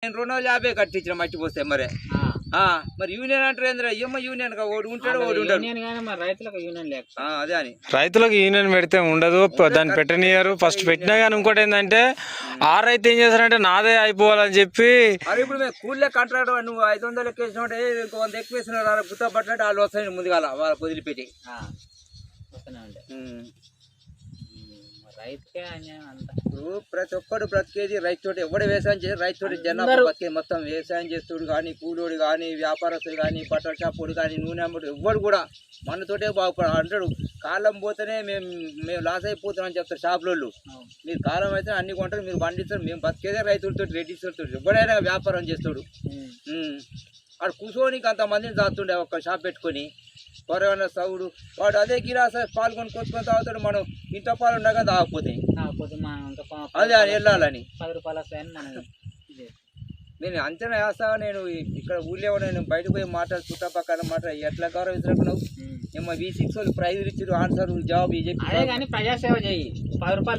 నేను 250 కట్టించిన మర్చిపోతే మరి మరి యూనియన్ అంటారు ఏంద్రా ఏమో యూనియన్ ఓడి ఉంటాడు ఓడి ఉంటాడు అదే అని రైతులకు యూనియన్ పెడితే ఉండదు, దాన్ని పెట్టనియరు. ఫస్ట్ పెట్టినా కానీ ఇంకోటి ఏంటంటే ఆ రైతు ఏం చేస్తారంటే నాదే అయిపోవాలని చెప్పి మరి ఇప్పుడు మేము కూలీలే కాంట్రాక్ట్ నువ్వు 500 ఎక్కువ వేసినట్టే 100 ఎక్కువ వేసిన గుర్త పట్టినట్టు వాళ్ళు వస్తాయి ముందుగా వాళ్ళకి వదిలిపెట్టి ఇప్పుడు ప్రతి ఒక్కడు బ్రతికేది రైతుతోటి ఎవడు వ్యవసాయం చేసి రైతుతోటి జనాభా బతికేది మొత్తం వ్యవసాయం చేస్తుడు కానీ కూలోడు కానీ వ్యాపారస్తుడు కానీ బట్టల షాపుడు కానీ నూనె అమ్ముడు ఎవ్వడు కూడా మనతోటే బాగుపడ అంటాడు. కాలం పోతేనే మేము లాస్ అయిపోతామని చెప్తారు షాపులోళ్ళు. మీరు కాలం అయితే అన్ని కొంటారు మీరు పండిస్తారు, మేము బతికేదే రైతులతో రెడ్డితో ఎవడైనా వ్యాపారం చేస్తాడు. వాడు కూర్చోనికి అంతమందిని తాగుతుండే ఒక్క షాప్ పెట్టుకొని పొరవన్న సౌడు వాడు అదే గిరాస పాలు కొనుక్కొని తాగుతాడు. మనం ఇంట్లో పాలు ఉండగా తాగకపోతే అదే వెళ్ళాలని నేను అంచనా వేస్తా. నేను ఇక్కడ ఊళ్ళో నేను బయటకు పోయి మాట్లాడు చుట్టపక్కల మాట్లాడు ఎట్లా గౌరవించినప్పుడు ఏమో V6 వాళ్ళు ప్రైజులు ఇచ్చారు ఆన్సర్ జవాబు చెప్పి ప్రజాసేవ చేయి 10 రూపాయలు